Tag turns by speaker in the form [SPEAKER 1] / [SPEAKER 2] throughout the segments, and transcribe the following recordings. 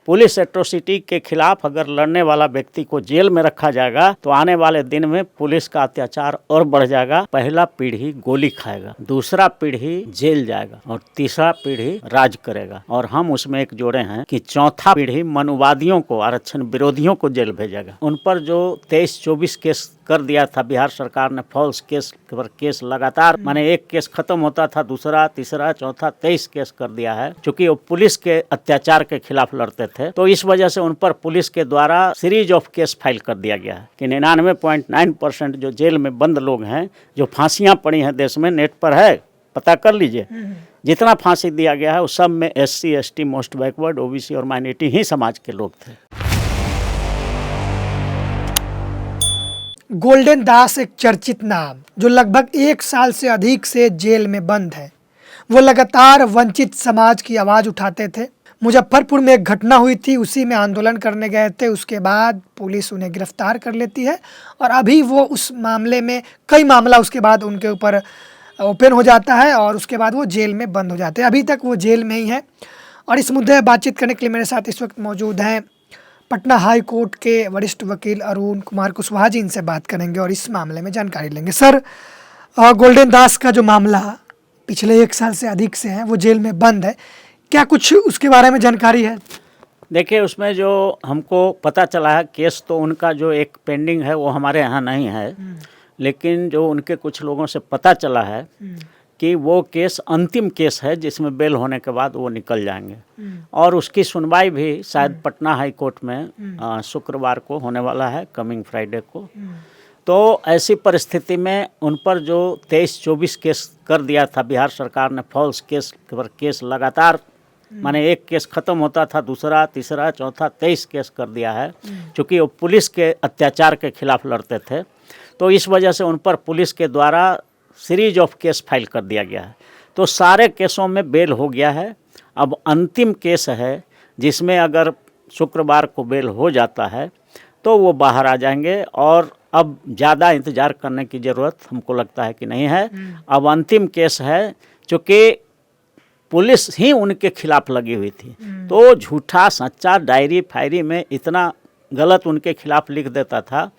[SPEAKER 1] Police atrocity के खिलाफ अगर लड़ने वाला व्यक्ति को जेल में रखा जाएगा तो आने वाले दिन में पुलिस का अत्याचार और बढ़ जाएगा। पहला पीढ़ी गोली खाएगा, दूसरा पीढ़ी जेल जाएगा और तीसरा पीढ़ी राज करेगा। और हम उसमें एक जोड़े हैं कि चौथा पीढ़ी मनुवादियों को, आरक्षण विरोधियों को जेल भेजेगा। उन पर जो 23-24 केस कर दिया था बिहार सरकार ने, फॉल्स केस पर केस लगातार, माने एक केस खत्म होता था, दूसरा, तीसरा, चौथा 23 केस कर दिया है। क्योंकि वो पुलिस के अत्याचार के खिलाफ लड़ते थे, तो इस वजह से उन पर पुलिस के द्वारा सीरीज ऑफ केस फाइल कर दिया गया है कि 99.9% जो जेल में बंद लोग हैं, जो फांसियां पड़ी हैं देश में, नेट पर है, पता कर लीजिए, जितना फांसी दिया गया है उस सब में SC, ST, most backward, OBC और माइनॉरिटी ही समाज के लोग थे।
[SPEAKER 2] गोल्डन दास एक चर्चित नाम जो लगभग 1 साल से अधिक से जेल में बंद है। वो लगातार वंचित समाज की आवाज़ उठाते थे। मुजफ्फरपुर में एक घटना हुई थी, उसी में आंदोलन करने गए थे, उसके बाद पुलिस उन्हें गिरफ्तार कर लेती है और अभी वो उस मामले में, कई मामला उसके बाद उनके ऊपर ओपन हो जाता है और उसके बाद वो जेल में बंद हो जाते हैं। अभी तक वो जेल में ही है। और इस मुद्दे पर बातचीत करने के लिए मेरे साथ इस वक्त मौजूद हैं पटना हाई कोर्ट के वरिष्ठ वकील अरुण कुमार कुशवाहा जी। इनसे बात करेंगे और इस मामले में जानकारी लेंगे। सर, गोल्डन दास का जो मामला पिछले 1 साल से अधिक से है, वो जेल में बंद है, क्या कुछ उसके बारे में जानकारी है?
[SPEAKER 1] देखिए, उसमें जो हमको पता चला है, केस तो उनका जो एक पेंडिंग है वो हमारे यहाँ नहीं है, लेकिन जो उनके कुछ लोगों से पता चला है कि वो केस अंतिम केस है जिसमें बेल होने के बाद वो निकल जाएंगे। और उसकी सुनवाई भी शायद पटना हाई कोर्ट में शुक्रवार को होने वाला है, कमिंग फ्राइडे को। तो ऐसी परिस्थिति में उन पर जो 23-24 केस कर दिया था बिहार सरकार ने, फॉल्स केस पर केस लगातार, माने एक केस खत्म होता था, दूसरा, तीसरा, चौथा 23 केस कर दिया है। क्योंकि वो पुलिस के अत्याचार के खिलाफ लड़ते थे, तो इस वजह से उन पर पुलिस के द्वारा सीरीज ऑफ केस फाइल कर दिया गया है। तो सारे केसों में बेल हो गया है। अब अंतिम केस है जिसमें अगर शुक्रवार को बेल हो जाता है तो वो बाहर आ जाएंगे और अब ज़्यादा इंतज़ार करने की ज़रूरत हमको लगता है कि नहीं है। अब अंतिम केस है, चूँकि पुलिस ही उनके खिलाफ लगी हुई थी, तो झूठा सच्चा डायरी फायरी में इतना गलत उनके खिलाफ लिख देता था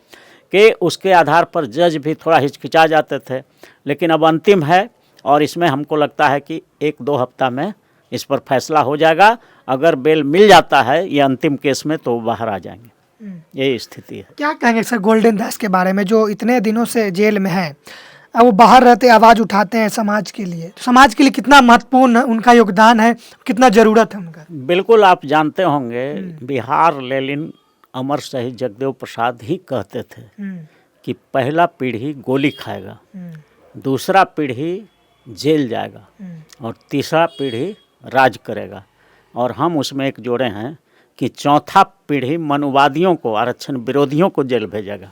[SPEAKER 1] कि उसके आधार पर जज भी थोड़ा हिचकिचा जाते थे। लेकिन अब अंतिम है और इसमें हमको लगता है कि 1-2 हफ्ता में इस पर फैसला हो जाएगा। अगर बेल मिल जाता है ये अंतिम केस में तो बाहर आ जाएंगे, यही स्थिति है।
[SPEAKER 2] क्या कहेंगे सर गोल्डन दास के बारे में, जो इतने दिनों से जेल में है, अब वो बाहर रहते आवाज़ उठाते हैं समाज के लिए, तो समाज के लिए कितना महत्वपूर्ण उनका योगदान है, कितना ज़रूरत है उनका?
[SPEAKER 1] बिल्कुल, आप जानते होंगे बिहार लेनिन अमर शहीद जगदेव प्रसाद ही कहते थे कि पहला पीढ़ी गोली खाएगा, दूसरा पीढ़ी जेल जाएगा और तीसरा पीढ़ी राज करेगा। और हम उसमें एक जोड़े हैं कि चौथा पीढ़ी मनुवादियों को, आरक्षण विरोधियों को जेल भेजेगा।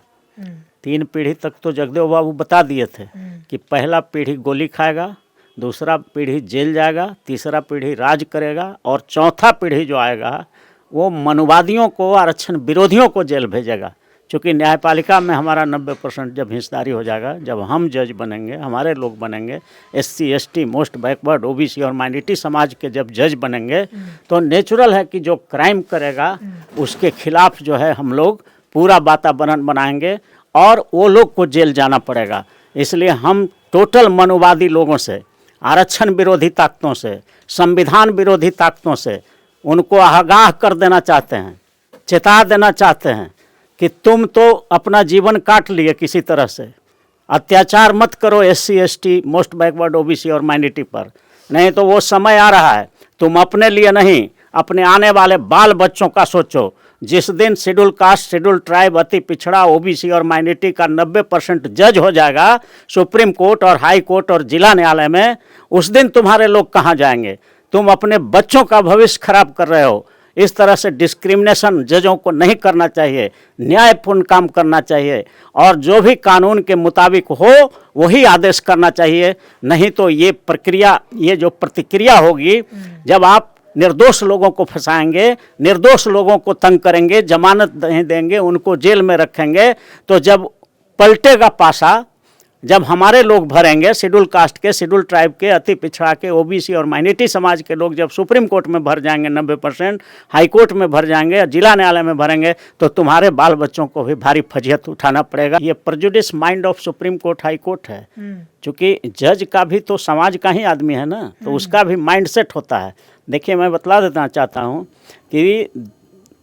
[SPEAKER 1] 3 पीढ़ी तक तो जगदेव बाबू बता दिए थे कि पहला पीढ़ी गोली खाएगा, दूसरा पीढ़ी जेल जाएगा, तीसरा पीढ़ी राज करेगा और चौथा पीढ़ी जो आएगा वो मनुवादियों को, आरक्षण विरोधियों को जेल भेजेगा। क्योंकि न्यायपालिका में हमारा 90% जब हिस्सेदारी हो जाएगा, जब हम जज बनेंगे, हमारे लोग बनेंगे, SC, ST, most backward, OBC और माइनॉरिटी समाज के जब जज बनेंगे, तो नेचुरल है कि जो क्राइम करेगा उसके खिलाफ जो है हम लोग पूरा वातावरण बनाएंगे और वो लोग को जेल जाना पड़ेगा। इसलिए हम टोटल मनुवादी लोगों से, आरक्षण विरोधी ताकतों से, संविधान विरोधी ताकतों से उनको आगाह कर देना चाहते हैं, चेता देना चाहते हैं कि तुम तो अपना जीवन काट लिए किसी तरह से, अत्याचार मत करो SC, ST, most backward, OBC और माइनॉरिटी पर। नहीं तो वो समय आ रहा है, तुम अपने लिए नहीं, अपने आने वाले बाल बच्चों का सोचो। जिस दिन शेड्यूल कास्ट, शेड्यूल ट्राइब, अति पिछड़ा, OBC और माइनॉरिटी का 90% जज हो जाएगा सुप्रीम कोर्ट और हाई कोर्ट और जिला न्यायालय में, उस दिन तुम्हारे लोग कहाँ जाएंगे? तुम अपने बच्चों का भविष्य खराब कर रहे हो। इस तरह से डिस्क्रिमिनेशन जजों को नहीं करना चाहिए, न्यायपूर्ण काम करना चाहिए और जो भी कानून के मुताबिक हो वही आदेश करना चाहिए। नहीं तो ये प्रक्रिया, ये जो प्रतिक्रिया होगी, जब आप निर्दोष लोगों को फंसाएंगे, निर्दोष लोगों को तंग करेंगे, जमानत नहीं देंगे, उनको जेल में रखेंगे, तो जब पलटेगा पासा जब हमारे लोग भरेंगे, शेड्यूल कास्ट के, शेड्यूल ट्राइब के, अति पिछड़ा के, ओबीसी और माइनॉरिटी समाज के लोग जब सुप्रीम कोर्ट में भर जाएंगे 90%, हाई कोर्ट में भर जाएंगे, जिला न्यायालय में भरेंगे, तो तुम्हारे बाल बच्चों को भी भारी फजीहत उठाना पड़ेगा। ये prejudice mind of supreme court, high court है। क्योंकि जज का भी तो समाज का ही आदमी है ना, तो उसका भी माइंड सेट होता है। देखिए, मैं बतला देना चाहता हूँ कि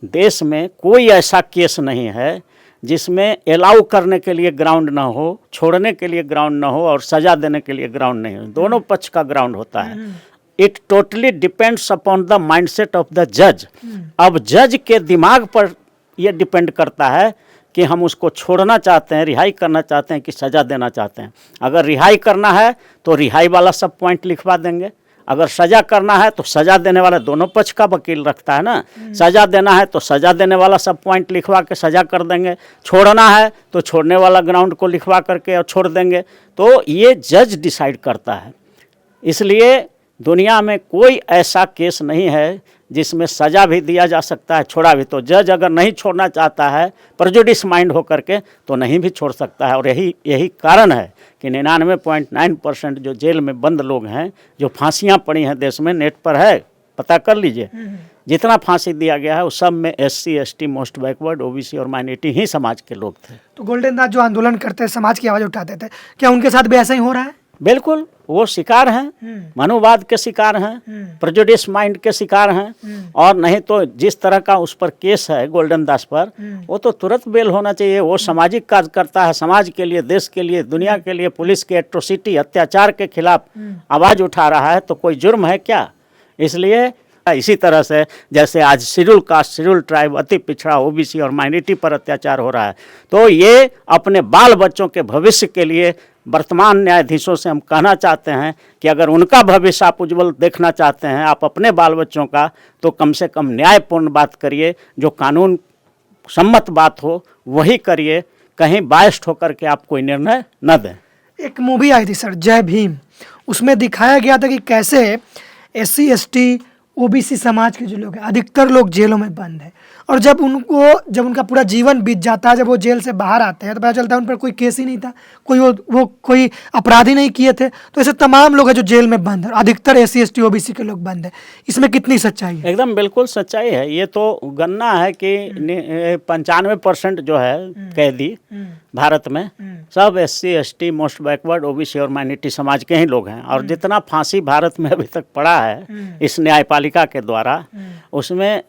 [SPEAKER 1] देश में कोई ऐसा केस नहीं है जिसमें अलाउ करने के लिए ग्राउंड ना हो, छोड़ने के लिए ग्राउंड ना हो और सजा देने के लिए ग्राउंड नहीं हो। दोनों पक्ष का ग्राउंड होता है। It totally depends upon the mindset of the जज। अब जज के दिमाग पर यह डिपेंड करता है कि हम उसको छोड़ना चाहते हैं, रिहाई करना चाहते हैं कि सजा देना चाहते हैं। अगर रिहाई करना है तो रिहाई वाला सब पॉइंट लिखवा देंगे, अगर सजा करना है तो सजा देने वाला, दोनों पक्ष का वकील रखता है ना, सजा देना है तो सजा देने वाला सब पॉइंट लिखवा के सजा कर देंगे, छोड़ना है तो छोड़ने वाला ग्राउंड को लिखवा करके और छोड़ देंगे। तो ये जज डिसाइड करता है। इसलिए दुनिया में कोई ऐसा केस नहीं है जिसमें सजा भी दिया जा सकता है, छोड़ा भी। तो जज अगर नहीं छोड़ना चाहता है प्रेजुडिस माइंड होकर के, तो नहीं भी छोड़ सकता है। और यही कारण है कि 99.9% जो जेल में बंद लोग हैं, जो फांसियां पड़ी हैं देश में, नेट पर है, पता कर लीजिए, जितना फांसी दिया गया है उस सब में SC ST, most backward, OBC और माइनॉरिटी ही समाज के लोग थे।
[SPEAKER 2] तो गोल्डन दास जो आंदोलन करते हैं, समाज की आवाज़ उठाते थे, क्या उनके साथ भी ऐसा ही हो रहा है?
[SPEAKER 1] बिल्कुल, वो शिकार हैं, मनोवाद के शिकार हैं, प्रेजुडिस माइंड के शिकार हैं। और नहीं तो जिस तरह का उस पर केस है गोल्डन दास पर, वो तो तुरंत बेल होना चाहिए। वो सामाजिक कार्य करता है, समाज के लिए, देश के लिए, दुनिया के लिए, पुलिस के एट्रोसिटी, अत्याचार के खिलाफ आवाज़ उठा रहा है, तो कोई जुर्म है क्या? इसलिए इसी तरह से जैसे आज शेड्यूल कास्ट, शेड्यूल ट्राइब, अति पिछड़ा, ओबीसी और माइनॉरिटी पर अत्याचार हो रहा है, तो ये अपने बाल बच्चों के भविष्य के लिए वर्तमान न्यायाधीशों से हम कहना चाहते हैं कि अगर उनका भविष्य आप उज्जवल देखना चाहते हैं, आप अपने बाल बच्चों का, तो कम से कम न्यायपूर्ण बात करिए, जो कानून सम्मत बात हो वही करिए, कहीं बायस्ड होकर के आप कोई निर्णय न दें।
[SPEAKER 2] एक मूवी आई थी सर, जय भीम, उसमें दिखाया गया था कि कैसे SC ST OBC समाज के जो लोग हैं, अधिकतर लोग जेलों में बंद हैं, और जब उनका पूरा जीवन बीत जाता है, जब वो जेल से बाहर आते हैं, तो पता चलता है उन पर कोई केस ही नहीं था, वो कोई अपराध ही नहीं किए थे। तो ऐसे तमाम लोग हैं जो जेल में बंद हैं, अधिकतर SC ST OBC के लोग बंद हैं। इसमें कितनी सच्चाई है?
[SPEAKER 1] एकदम बिल्कुल सच्चाई है। ये तो गन्ना है कि 95% जो है कैदी भारत में सब SC ST, most backward, OBC और माइनॉरिटी समाज के ही लोग हैं। और जितना फांसी भारत में अभी तक पड़ा है इस न्यायपालिका के द्वारा, उसमें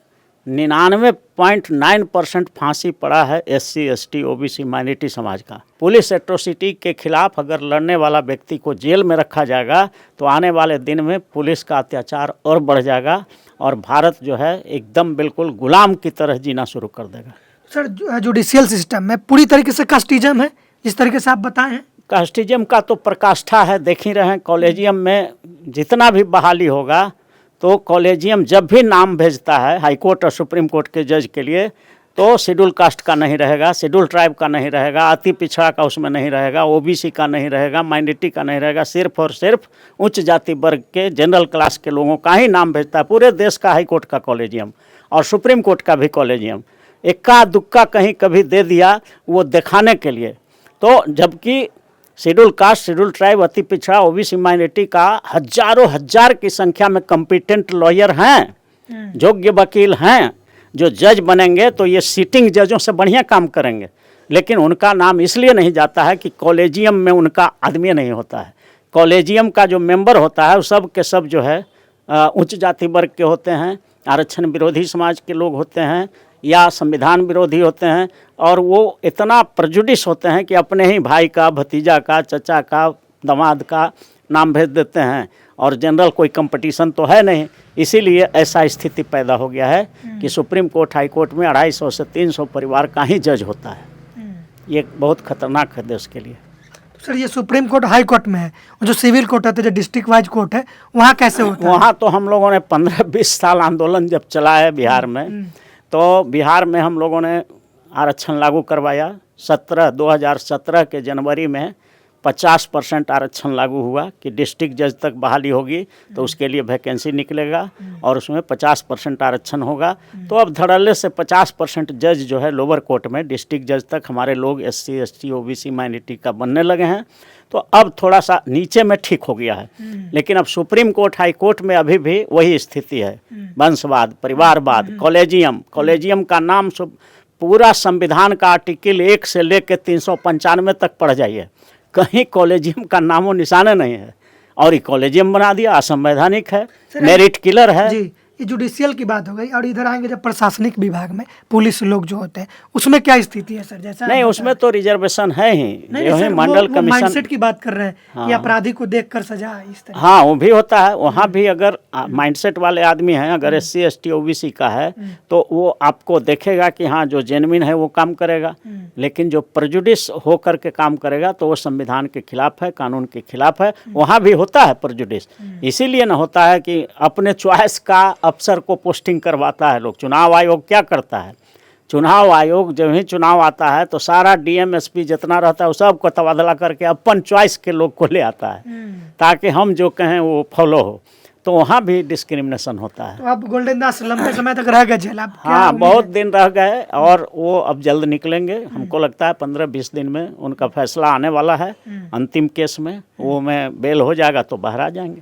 [SPEAKER 1] 99.9% फांसी पड़ा है SC ST OBC माइनॉरिटी समाज का। पुलिस एट्रोसिटी के खिलाफ अगर लड़ने वाला व्यक्ति को जेल में रखा जाएगा तो आने वाले दिन में पुलिस का अत्याचार और बढ़ जाएगा और भारत जो है एकदम बिल्कुल गुलाम की तरह जीना शुरू कर देगा।
[SPEAKER 2] सर, जुडिशियल सिस्टम में पूरी तरीके से कास्टिज्म है, जिस तरीके से आप बताए हैं।
[SPEAKER 1] कास्टिज्म का तो प्रकाष्ठा है, देख ही रहे हैं। कॉलेजियम में जितना भी बहाली होगा, तो कॉलेजियम जब भी नाम भेजता है हाई कोर्ट और सुप्रीम कोर्ट के जज के लिए, तो शेड्यूल कास्ट का नहीं रहेगा, शेड्यूल ट्राइब का नहीं रहेगा, अति पिछड़ा का उसमें नहीं रहेगा, ओबीसी का नहीं रहेगा, माइनॉरिटी का नहीं रहेगा, सिर्फ और सिर्फ उच्च जाति वर्ग के, जनरल क्लास के लोगों का ही नाम भेजता है। पूरे देश का हाई कोर्ट का कॉलेजियम और सुप्रीम कोर्ट का भी कॉलेजियम इक्का दुक्का कहीं कभी दे दिया, वो दिखाने के लिए। तो जबकि शेड्यूल कास्ट, शेड्यूल ट्राइब, अति पिछड़ा, ओबीसी माइनॉरिटी का हजारों हजार की संख्या में कॉम्पिटेंट लॉयर हैं, योग्य वकील हैं, जो जज बनेंगे तो ये सीटिंग जजों से बढ़िया काम करेंगे। लेकिन उनका नाम इसलिए नहीं जाता है कि कॉलेजियम में उनका आदमी नहीं होता है। कॉलेजियम का जो मेंबर होता है वो सब के सब जो है उच्च जाति वर्ग के होते हैं, आरक्षण विरोधी समाज के लोग होते हैं या संविधान विरोधी होते हैं, और वो इतना प्रेजुडिस होते हैं कि अपने ही भाई का, भतीजा का, चचा का, दामाद का नाम भेज देते हैं। और जनरल कोई कंपटीशन तो है नहीं, इसीलिए ऐसा स्थिति पैदा हो गया है कि सुप्रीम कोर्ट, हाई कोर्ट में 250 से 300 परिवार का ही जज होता है। ये बहुत खतरनाक है देश के लिए।
[SPEAKER 2] तो सर, ये सुप्रीम कोर्ट हाई कोर्ट में है, जो सिविल कोर्ट है, जो डिस्ट्रिक्ट वाइज कोर्ट है, वहाँ कैसे होता है? वहाँ
[SPEAKER 1] तो हम लोगों ने 15-20 साल आंदोलन जब चला है बिहार में, तो बिहार में हम लोगों ने आरक्षण लागू करवाया। 2017 के जनवरी में 50% आरक्षण लागू हुआ कि डिस्ट्रिक्ट जज तक बहाली होगी तो उसके लिए वैकेंसी निकलेगा और उसमें 50% आरक्षण होगा। तो अब धड़ल्ले से 50% जज जो है लोअर कोर्ट में डिस्ट्रिक्ट जज तक हमारे लोग SC ST OBC माइनॉरिटी का बनने लगे हैं। तो अब थोड़ा सा नीचे में ठीक हो गया है, लेकिन अब सुप्रीम कोर्ट हाई कोर्ट में अभी भी वही स्थिति है। वंशवाद, परिवारवाद, कॉलेजियम का नाम पूरा संविधान का आर्टिकल 1 से लेकर 395 तक पढ़ जाइए, कहीं कॉलेजियम का नामो निशाने नहीं है। और ये कॉलेजियम बना दिया, असंवैधानिक है, मेरिट किलर है।
[SPEAKER 2] जी, ये जुडिशियल की बात हो गई। और इधर आएंगे जब प्रशासनिक विभाग में पुलिस लोग जो होते हैं उसमें क्या स्थिति है सर? जैसा
[SPEAKER 1] नहीं, उसमें तो रिजर्वेशन है ही,
[SPEAKER 2] नहीं
[SPEAKER 1] जो है
[SPEAKER 2] सर,
[SPEAKER 1] मंडल
[SPEAKER 2] वो
[SPEAKER 1] कमीशन
[SPEAKER 2] माइंडसेट की बात कर रहे हैं कि अपराधी को देखकर सजा इस तरह।
[SPEAKER 1] हाँ, वो भी होता है। वहाँ भी अगर माइंडसेट वाले आदमी हैं, अगर SC ST OBC का है तो वो आपको देखेगा कि हाँ जो जेन्युइन है वो काम करेगा, लेकिन जो प्रेजुडिस हो करके काम करेगा तो वो संविधान के खिलाफ है, कानून के खिलाफ है। वहाँ भी होता है प्रेजुडिस, इसीलिए ना होता है कि अपने चॉइस का अफसर को पोस्टिंग करवाता है लोग। चुनाव आयोग क्या करता है? चुनाव आयोग जब ही चुनाव आता है तो सारा DM SP जितना रहता है वो सबको तबादला करके अपन चॉइस के लोग को ले आता है ताकि हम जो कहें वो फॉलो हो। तो वहाँ भी डिस्क्रिमिनेशन होता है।
[SPEAKER 2] तो अब गोल्डन दास लंबे समय तक रह गए जेल?
[SPEAKER 1] हाँ, बहुत दिन रह गए और वो अब जल्द निकलेंगे। हमको लगता है 15-20 दिन में उनका फैसला आने वाला है अंतिम केस में। वो में बेल हो जाएगा तो बाहर आ जाएंगे।